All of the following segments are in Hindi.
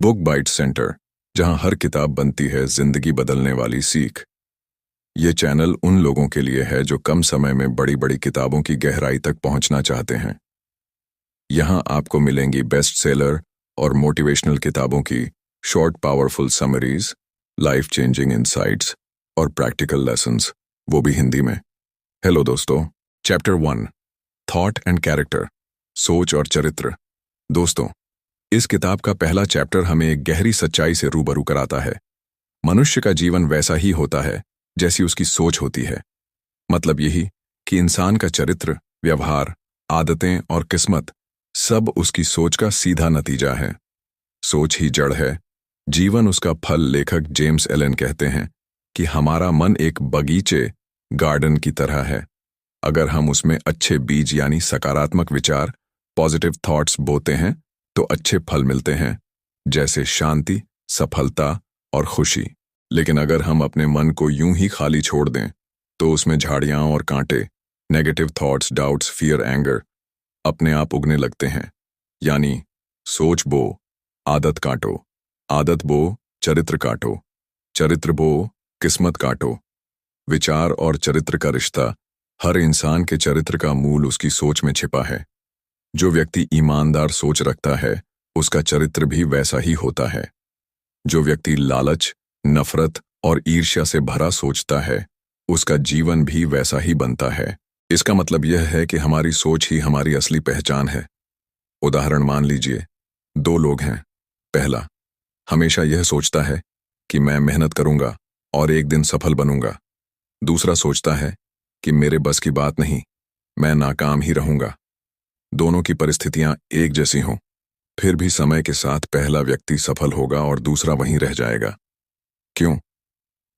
बुक बाइट सेंटर, जहां हर किताब बनती है जिंदगी बदलने वाली सीख। ये चैनल उन लोगों के लिए है जो कम समय में बड़ी बड़ी किताबों की गहराई तक पहुंचना चाहते हैं। यहां आपको मिलेंगी बेस्ट सेलर और मोटिवेशनल किताबों की short powerful summaries, life changing insights और प्रैक्टिकल लेसन्स, वो भी हिंदी में। हेलो दोस्तों, चैप्टर 1, थॉट एंड कैरेक्टर, सोच और चरित्र। दोस्तों, इस किताब का पहला चैप्टर हमें एक गहरी सच्चाई से रूबरू कराता है। मनुष्य का जीवन वैसा ही होता है जैसी उसकी सोच होती है। मतलब यही कि इंसान का चरित्र, व्यवहार, आदतें और किस्मत सब उसकी सोच का सीधा नतीजा है। सोच ही जड़ है, जीवन उसका फल। लेखक जेम्स एलन कहते हैं कि हमारा मन एक बगीचे, गार्डन की तरह है। अगर हम उसमें अच्छे बीज यानी सकारात्मक विचार, पॉजिटिव थॉट्स बोते हैं तो अच्छे फल मिलते हैं, जैसे शांति, सफलता और खुशी। लेकिन अगर हम अपने मन को यूं ही खाली छोड़ दें तो उसमें झाड़ियां और कांटे, negative thoughts, doubts, fear, anger अपने आप उगने लगते हैं। यानी सोच बो, आदत काटो, आदत बो, चरित्र काटो, चरित्र बो, किस्मत काटो। विचार और चरित्र का रिश्ता, हर इंसान के चरित्र का मूल उसकी सोच में छिपा है। जो व्यक्ति ईमानदार सोच रखता है उसका चरित्र भी वैसा ही होता है। जो व्यक्ति लालच, नफरत और ईर्ष्या से भरा सोचता है उसका जीवन भी वैसा ही बनता है। इसका मतलब यह है कि हमारी सोच ही हमारी असली पहचान है। उदाहरण मान लीजिए, दो लोग हैं। पहला हमेशा यह सोचता है कि मैं मेहनत करूंगा और एक दिन सफल बनूंगा। दूसरा सोचता है कि मेरे बस की बात नहीं, मैं नाकाम ही रहूंगा। दोनों की परिस्थितियां एक जैसी हों, फिर भी समय के साथ पहला व्यक्ति सफल होगा और दूसरा वहीं रह जाएगा। क्यों?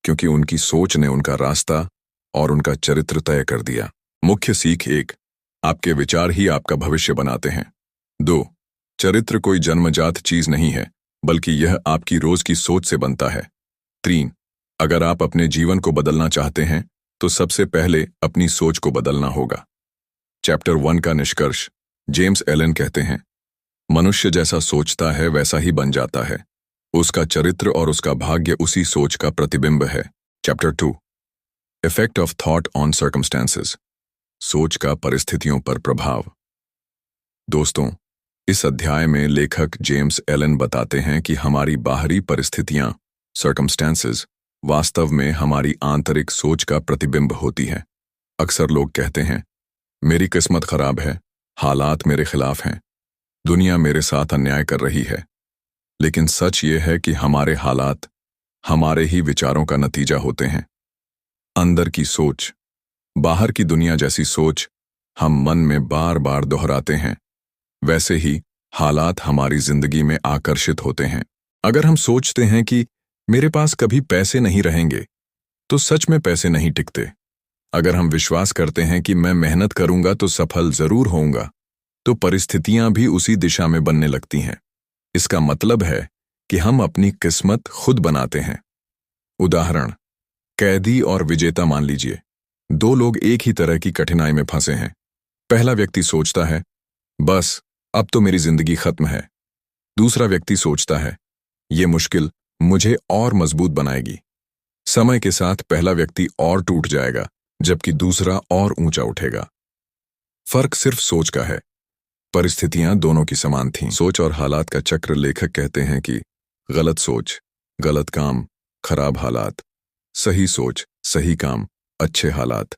क्योंकि उनकी सोच ने उनका रास्ता और उनका चरित्र तय कर दिया। मुख्य सीख 1, आपके विचार ही आपका भविष्य बनाते हैं। 2, चरित्र कोई जन्मजात चीज नहीं है, बल्कि यह आपकी रोज की सोच से बनता है। 3, अगर आप अपने जीवन को बदलना चाहते हैं तो सबसे पहले अपनी सोच को बदलना होगा। चैप्टर 1 का निष्कर्ष, जेम्स एलन कहते हैं, मनुष्य जैसा सोचता है वैसा ही बन जाता है। उसका चरित्र और उसका भाग्य उसी सोच का प्रतिबिंब है। Chapter 2, effect of thought on circumstances, सोच का परिस्थितियों पर प्रभाव। दोस्तों, इस अध्याय में लेखक जेम्स एलन बताते हैं कि हमारी बाहरी परिस्थितियां, सर्कमस्टेंसेस, वास्तव में हमारी आंतरिक सोच का प्रतिबिंब होती हैं। अक्सर लोग कहते हैं, मेरी किस्मत खराब है, हालात मेरे खिलाफ हैं, दुनिया मेरे साथ अन्याय कर रही है। लेकिन सच ये है कि हमारे हालात हमारे ही विचारों का नतीजा होते हैं। अंदर की सोच, बाहर की दुनिया जैसी सोच हम मन में बार बार दोहराते हैं, वैसे ही हालात हमारी जिंदगी में आकर्षित होते हैं। अगर हम सोचते हैं कि मेरे पास कभी पैसे नहीं रहेंगे, तो सच में पैसे नहीं टिकते। अगर हम विश्वास करते हैं कि मैं मेहनत करूंगा तो सफल जरूर होऊंगा, तो परिस्थितियां भी उसी दिशा में बनने लगती हैं। इसका मतलब है कि हम अपनी किस्मत खुद बनाते हैं। उदाहरण, कैदी और विजेता मान लीजिए। दो लोग एक ही तरह की कठिनाई में फंसे हैं। पहला व्यक्ति सोचता है, बस अब तो मेरी जिंदगी खत्म है। दूसरा व्यक्ति सोचता है, ये मुश्किल मुझे और मजबूत बनाएगी। समय के साथ पहला व्यक्ति और टूट जाएगा, जबकि दूसरा और ऊंचा उठेगा। फर्क सिर्फ सोच का है। परिस्थितियां दोनों की समान थीं। सोच और हालात का चक्र। लेखक कहते हैं कि गलत सोच, गलत काम, खराब हालात। सही सोच, सही काम, अच्छे हालात।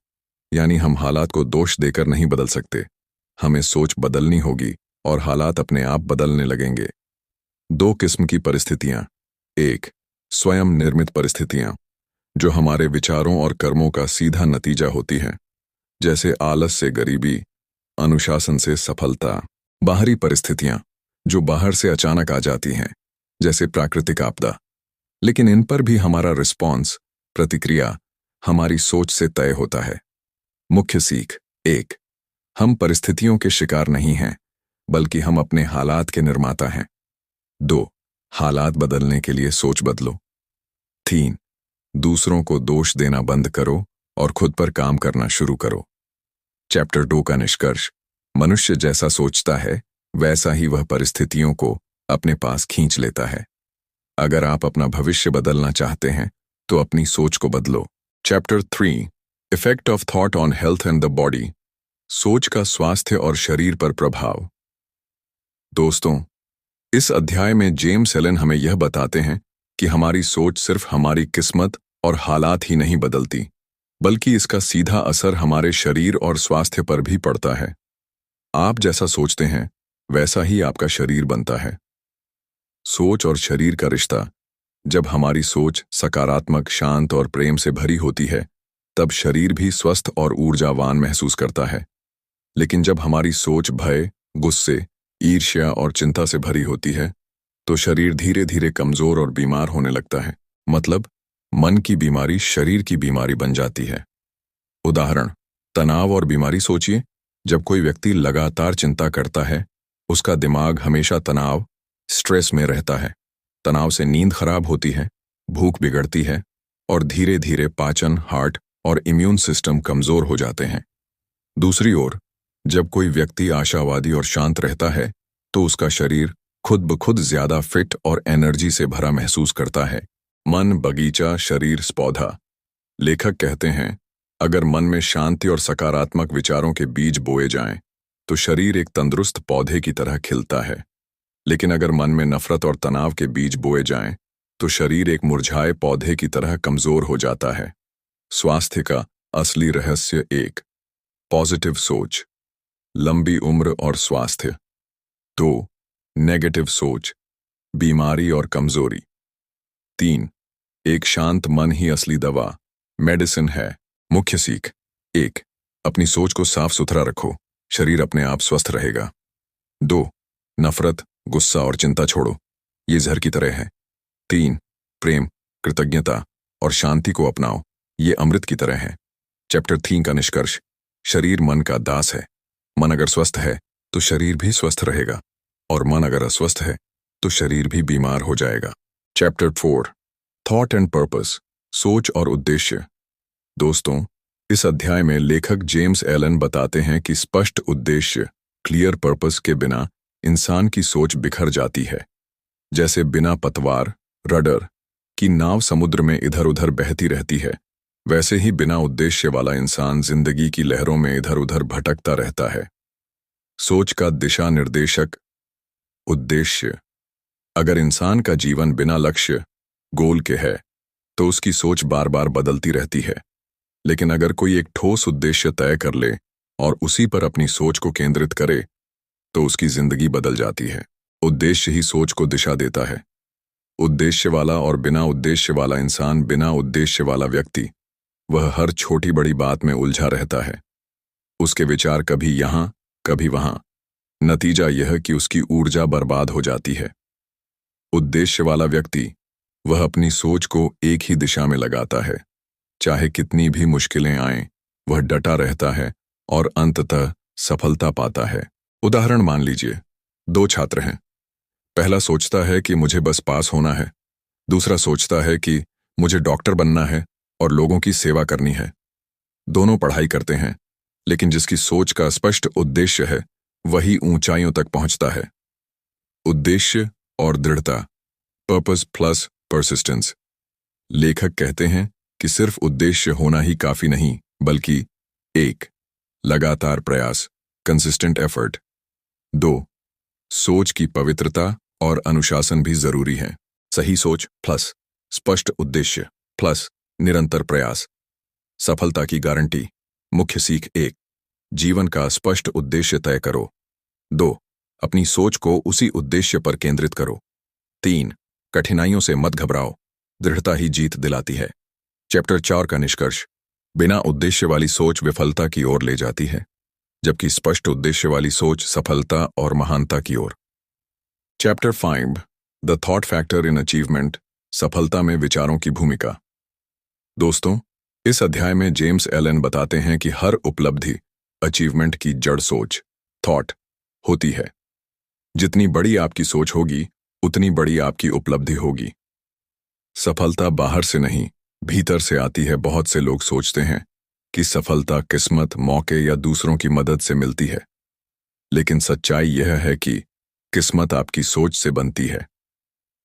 यानी हम हालात को दोष देकर नहीं बदल सकते। हमें सोच बदलनी होगी और हालात अपने आप बदलने लगेंगे। दो किस्म की परिस्थितियां। 1, स्वयं निर्मित परिस्थितियां, जो हमारे विचारों और कर्मों का सीधा नतीजा होती हैं, जैसे आलस से गरीबी, अनुशासन से सफलता। बाहरी परिस्थितियां, जो बाहर से अचानक आ जाती हैं, जैसे प्राकृतिक आपदा। लेकिन इन पर भी हमारा रिस्पॉन्स, प्रतिक्रिया, हमारी सोच से तय होता है। मुख्य सीख 1, हम परिस्थितियों के शिकार नहीं हैं, बल्कि हम अपने हालात के निर्माता हैं। 2, हालात बदलने के लिए सोच बदलो। 3, दूसरों को दोष देना बंद करो और खुद पर काम करना शुरू करो। चैप्टर 2 का निष्कर्ष, मनुष्य जैसा सोचता है वैसा ही वह परिस्थितियों को अपने पास खींच लेता है। अगर आप अपना भविष्य बदलना चाहते हैं तो अपनी सोच को बदलो। Chapter 3 effect of thought on health and the body. सोच का स्वास्थ्य और शरीर पर प्रभाव। दोस्तों, इस अध्याय में जेम्स एलन हमें यह बताते हैं कि हमारी सोच सिर्फ हमारी किस्मत और हालात ही नहीं बदलती, बल्कि इसका सीधा असर हमारे शरीर और स्वास्थ्य पर भी पड़ता है। आप जैसा सोचते हैं वैसा ही आपका शरीर बनता है। सोच और शरीर का रिश्ता। जब हमारी सोच सकारात्मक, शांत और प्रेम से भरी होती है, तब शरीर भी स्वस्थ और ऊर्जावान महसूस करता है। लेकिन जब हमारी सोच भय, गुस्से, ईर्ष्या और चिंता से भरी होती है, तो शरीर धीरे धीरे कमजोर और बीमार होने लगता है। मतलब, मन की बीमारी शरीर की बीमारी बन जाती है। उदाहरण, तनाव और बीमारी सोचिए। जब कोई व्यक्ति लगातार चिंता करता है, उसका दिमाग हमेशा तनाव, स्ट्रेस में रहता है। तनाव से नींद खराब होती है, भूख बिगड़ती है और धीरे धीरे पाचन, हार्ट और इम्यून सिस्टम कमजोर हो जाते हैं। दूसरी ओर, जब कोई व्यक्ति आशावादी और शांत रहता है, तो उसका शरीर खुद ब खुद ज्यादा फिट और एनर्जी से भरा महसूस करता है। मन बगीचा, शरीर पौधा। लेखक कहते हैं, अगर मन में शांति और सकारात्मक विचारों के बीज बोए जाएं, तो शरीर एक तंदुरुस्त पौधे की तरह खिलता है। लेकिन अगर मन में नफरत और तनाव के बीज बोए जाएं, तो शरीर एक मुरझाए पौधे की तरह कमजोर हो जाता है। स्वास्थ्य का असली रहस्य। 1, पॉजिटिव सोच, लंबी उम्र और स्वास्थ्य। 2, नेगेटिव सोच, बीमारी और कमजोरी। 3, एक शांत मन ही असली दवा, मेडिसिन है। मुख्य सीख। 1, अपनी सोच को साफ सुथरा रखो, शरीर अपने आप स्वस्थ रहेगा। 2, नफरत, गुस्सा और चिंता छोड़ो, ये जहर की तरह है। 3, प्रेम, कृतज्ञता और शांति को अपनाओ, ये अमृत की तरह है। चैप्टर 3 का निष्कर्ष। शरीर मन का दास है। मन अगर स्वस्थ है तो शरीर भी स्वस्थ रहेगा, और मन अगर अस्वस्थ है तो शरीर भी बीमार हो जाएगा। चैप्टर 4 थॉट एंड पर्पस, सोच और उद्देश्य। दोस्तों, इस अध्याय में लेखक जेम्स एलन बताते हैं कि स्पष्ट उद्देश्य, क्लियर पर्पस के बिना इंसान की सोच बिखर जाती है। जैसे बिना पतवार, रडर की नाव समुद्र में इधर उधर बहती रहती है, वैसे ही बिना उद्देश्य वाला इंसान जिंदगी की लहरों में इधर उधर भटकता रहता है। सोच का दिशा निर्देशक। उद्देश्य। अगर इंसान का जीवन बिना लक्ष्य, गोल के है, तो उसकी सोच बार बार बदलती रहती है। लेकिन अगर कोई एक ठोस उद्देश्य तय कर ले और उसी पर अपनी सोच को केंद्रित करे, तो उसकी जिंदगी बदल जाती है। उद्देश्य ही सोच को दिशा देता है। उद्देश्य वाला और बिना उद्देश्य वाला इंसान, बिना उद्देश्य वाला व्यक्ति, वह हर छोटी बड़ी बात में उलझा रहता है। उसके विचार कभी यहां, कभी वहां। नतीजा यह कि उसकी ऊर्जा बर्बाद हो जाती है। उद्देश्य वाला व्यक्ति, वह अपनी सोच को एक ही दिशा में लगाता है। चाहे कितनी भी मुश्किलें आएं, वह डटा रहता है और अंततः सफलता पाता है। उदाहरण मान लीजिए, 2 छात्र हैं। पहला सोचता है कि मुझे बस पास होना है। दूसरा सोचता है कि मुझे डॉक्टर बनना है और लोगों की सेवा करनी है। दोनों पढ़ाई करते हैं, लेकिन जिसकी सोच का स्पष्ट उद्देश्य है, वही ऊंचाइयों तक पहुंचता है। उद्देश्य और दृढ़ता, पर्पस प्लस परसिस्टेंस। लेखक कहते हैं कि सिर्फ उद्देश्य होना ही काफी नहीं, बल्कि 1, लगातार प्रयास, कंसिस्टेंट एफर्ट। 2, सोच की पवित्रता और अनुशासन भी जरूरी है। सही सोच प्लस स्पष्ट उद्देश्य प्लस निरंतर प्रयास, सफलता की गारंटी। मुख्य सीख। 1, जीवन का स्पष्ट उद्देश्य तय करो। 2, अपनी सोच को उसी उद्देश्य पर केंद्रित करो। 3, कठिनाइयों से मत घबराओ, दृढ़ता ही जीत दिलाती है। चैप्टर 4 का निष्कर्ष। बिना उद्देश्य वाली सोच विफलता की ओर ले जाती है, जबकि स्पष्ट उद्देश्य वाली सोच सफलता और महानता की ओर। Chapter 5 the thought factor in achievement, सफलता में विचारों की भूमिका। दोस्तों, इस अध्याय में जेम्स एलन बताते हैं कि हर उपलब्धि, अचीवमेंट की जड़ सोच, थॉट होती है। जितनी बड़ी आपकी सोच होगी, उतनी बड़ी आपकी उपलब्धि होगी। सफलता बाहर से नहीं, भीतर से आती है। बहुत से लोग सोचते हैं कि सफलता किस्मत, मौके या दूसरों की मदद से मिलती है, लेकिन सच्चाई यह है कि किस्मत आपकी सोच से बनती है।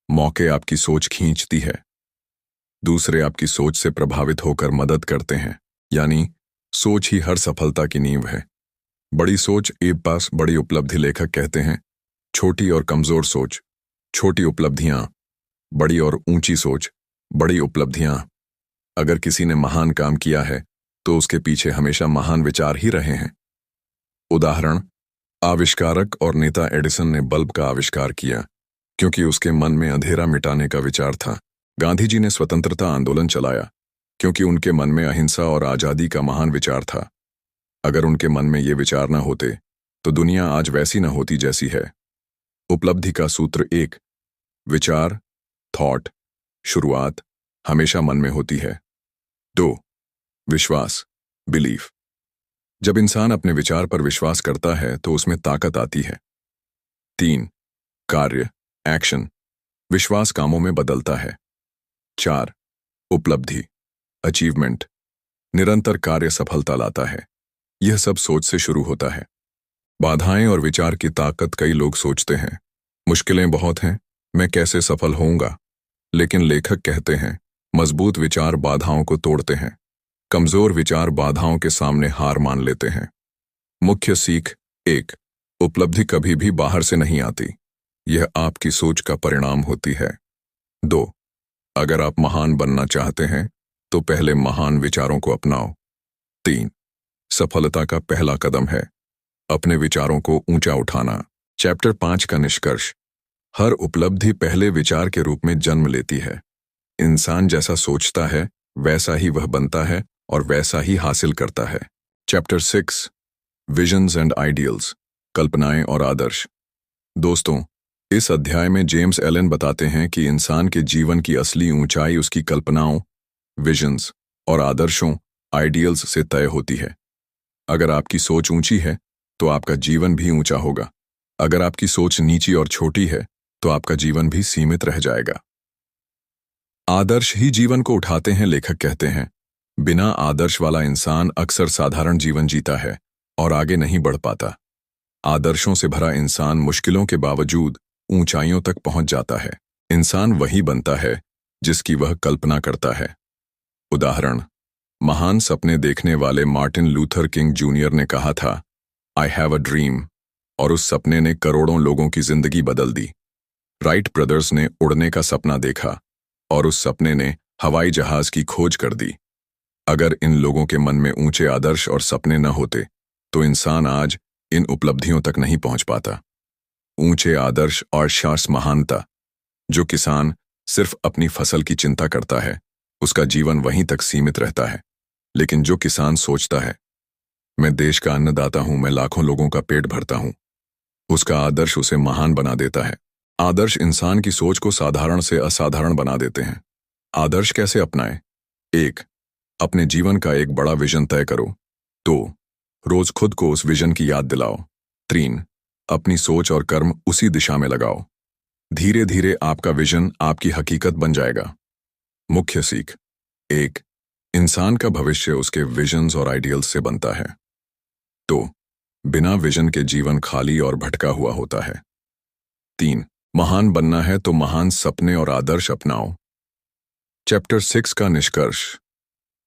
मौके आपकी सोच खींचती है। दूसरे आपकी सोच से प्रभावित होकर मदद करते हैं, यानी सोच ही हर सफलता की नींव है। बड़ी सोच ए पास बड़ी उपलब्धि। लेखक कहते हैं, छोटी और कमजोर सोच, छोटी उपलब्धियां, बड़ी और ऊंची सोच, बड़ी उपलब्धियां। अगर किसी ने महान काम किया है तो उसके पीछे हमेशा महान विचार ही रहे हैं। उदाहरण, आविष्कारक और नेता एडिसन ने बल्ब का आविष्कार किया क्योंकि उसके मन में अंधेरा मिटाने का विचार था। गांधी जी ने स्वतंत्रता आंदोलन चलाया क्योंकि उनके मन में अहिंसा और आजादी का महान विचार था। अगर उनके मन में ये विचार न होते तो दुनिया आज वैसी न होती जैसी है। उपलब्धि का सूत्र 1, विचार, थॉट, शुरुआत हमेशा मन में होती है। 2, विश्वास, बिलीफ। जब इंसान अपने विचार पर विश्वास करता है तो उसमें ताकत आती है। 3, कार्य, एक्शन। विश्वास कामों में बदलता है। 4, उपलब्धि, अचीवमेंट। निरंतर कार्य सफलता लाता है। यह सब सोच से शुरू होता है। बाधाएं और विचार की ताकत। कई लोग सोचते हैं, मुश्किलें बहुत हैं, मैं कैसे सफल होऊंगा। लेकिन लेखक कहते हैं, मजबूत विचार बाधाओं को तोड़ते हैं, कमजोर विचार बाधाओं के सामने हार मान लेते हैं। मुख्य सीख 1, उपलब्धि कभी भी बाहर से नहीं आती, यह आपकी सोच का परिणाम होती है। 2, अगर आप महान बनना चाहते हैं तो पहले महान विचारों को अपनाओ। 3, सफलता का पहला कदम है अपने विचारों को ऊंचा उठाना। चैप्टर 5 का निष्कर्ष, हर उपलब्धि पहले विचार के रूप में जन्म लेती है। इंसान जैसा सोचता है वैसा ही वह बनता है और वैसा ही हासिल करता है। चैप्टर 6, विजन्स एंड आइडियल्स, कल्पनाएं और आदर्श। दोस्तों, इस अध्याय में जेम्स एलन बताते हैं कि इंसान के जीवन की असली ऊंचाई उसकी कल्पनाओं, विजन्स और आदर्शों, आइडियल्स से तय होती है। अगर आपकी सोच ऊंची है तो आपका जीवन भी ऊंचा होगा। अगर आपकी सोच नीची और छोटी है तो आपका जीवन भी सीमित रह जाएगा। आदर्श ही जीवन को उठाते हैं। लेखक कहते हैं, बिना आदर्श वाला इंसान अक्सर साधारण जीवन जीता है और आगे नहीं बढ़ पाता। आदर्शों से भरा इंसान मुश्किलों के बावजूद ऊंचाइयों तक पहुंच जाता है। इंसान वही बनता है जिसकी वह कल्पना करता है। उदाहरण, महान सपने देखने वाले मार्टिन लूथर किंग जूनियर ने कहा था, आई हैव अ ड्रीम, और उस सपने ने करोड़ों लोगों की जिंदगी बदल दी। राइट ब्रदर्स ने उड़ने का सपना देखा और उस सपने ने हवाई जहाज की खोज कर दी। अगर इन लोगों के मन में ऊंचे आदर्श और सपने न होते तो इंसान आज इन उपलब्धियों तक नहीं पहुंच पाता। ऊंचे आदर्श और शास महानता। जो किसान सिर्फ अपनी फसल की चिंता करता है उसका जीवन वहीं तक सीमित रहता है। लेकिन जो किसान सोचता है, मैं देश का अन्नदाता हूं, मैं लाखों लोगों का पेट भरता हूं, उसका आदर्श उसे महान बना देता है। आदर्श इंसान की सोच को साधारण से असाधारण बना देते हैं। आदर्श कैसे अपनाएं? 1, अपने जीवन का एक बड़ा विजन तय करो। 2, रोज खुद को उस विजन की याद दिलाओ। 3, अपनी सोच और कर्म उसी दिशा में लगाओ। धीरे धीरे आपका विजन आपकी हकीकत बन जाएगा। मुख्य सीख 1, इंसान का भविष्य उसके विजन्स और आइडियल्स से बनता है। 2, बिना विजन के जीवन खाली और भटका हुआ होता है। 3, महान बनना है तो महान सपने और आदर्श अपनाओ। चैप्टर 6 का निष्कर्ष,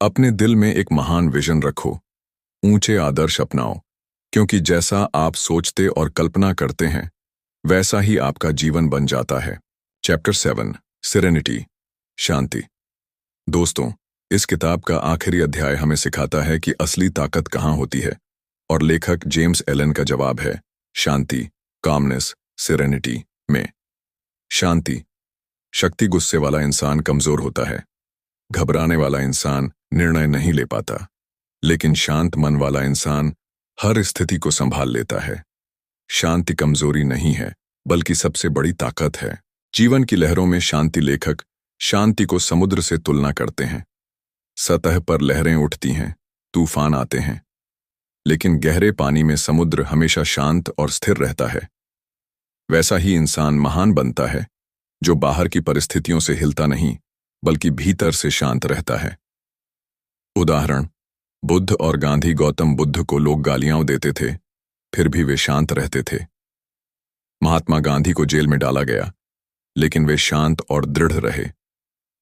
अपने दिल में एक महान विजन रखो, ऊंचे आदर्श अपनाओ, क्योंकि जैसा आप सोचते और कल्पना करते हैं वैसा ही आपका जीवन बन जाता है। चैप्टर 7, सेरेनिटी, शांति। दोस्तों, इस किताब का आखिरी अध्याय हमें सिखाता है कि असली ताकत कहाँ होती है, और लेखक जेम्स एलन का जवाब है शांति, कामनेस, सेरेनिटी में। शांति। शक्ति गुस्से वाला इंसान कमजोर होता है, घबराने वाला इंसान निर्णय नहीं ले पाता, लेकिन शांत मन वाला इंसान हर स्थिति को संभाल लेता है। शांति कमजोरी नहीं है बल्कि सबसे बड़ी ताकत है। जीवन की लहरों में शांति। लेखक शांति को समुद्र से तुलना करते हैं। सतह पर लहरें उठती हैं, तूफान आते हैं, लेकिन गहरे पानी में समुद्र हमेशा शांत और स्थिर रहता है। वैसा ही इंसान महान बनता है जो बाहर की परिस्थितियों से हिलता नहीं बल्कि भीतर से शांत रहता है। उदाहरण, बुद्ध और गांधी। गौतम बुद्ध को लोग गालियां देते थे, फिर भी वे शांत रहते थे। महात्मा गांधी को जेल में डाला गया, लेकिन वे शांत और दृढ़ रहे।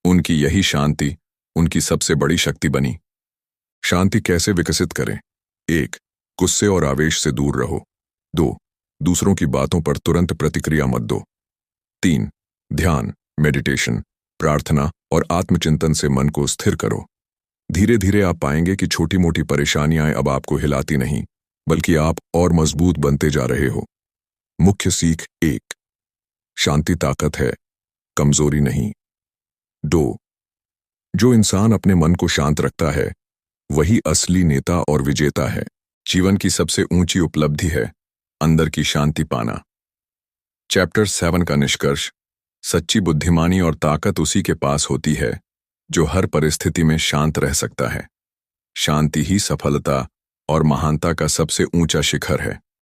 उनकी यही शांति उनकी सबसे बड़ी शक्ति बनी। शांति कैसे विकसित करें? 1. गुस्से और आवेश से दूर रहो। 2. दूसरों की बातों पर तुरंत प्रतिक्रिया मत दो। 3. ध्यान, मेडिटेशन, प्रार्थना और आत्मचिंतन से मन को स्थिर करो। धीरे धीरे आप पाएंगे कि छोटी मोटी परेशानियां अब आपको हिलाती नहीं, बल्कि आप और मजबूत बनते जा रहे हो। मुख्य सीख 1. शांति ताकत है, कमजोरी नहीं। 2. जो इंसान अपने मन को शांत रखता है वही असली नेता और विजेता है। जीवन की सबसे ऊंची उपलब्धि है अंदर की शांति पाना। चैप्टर 7 का निष्कर्ष: सच्ची बुद्धिमानी और ताकत उसी के पास होती है जो हर परिस्थिति में शांत रह सकता है। शांति ही सफलता और महानता का सबसे ऊंचा शिखर है।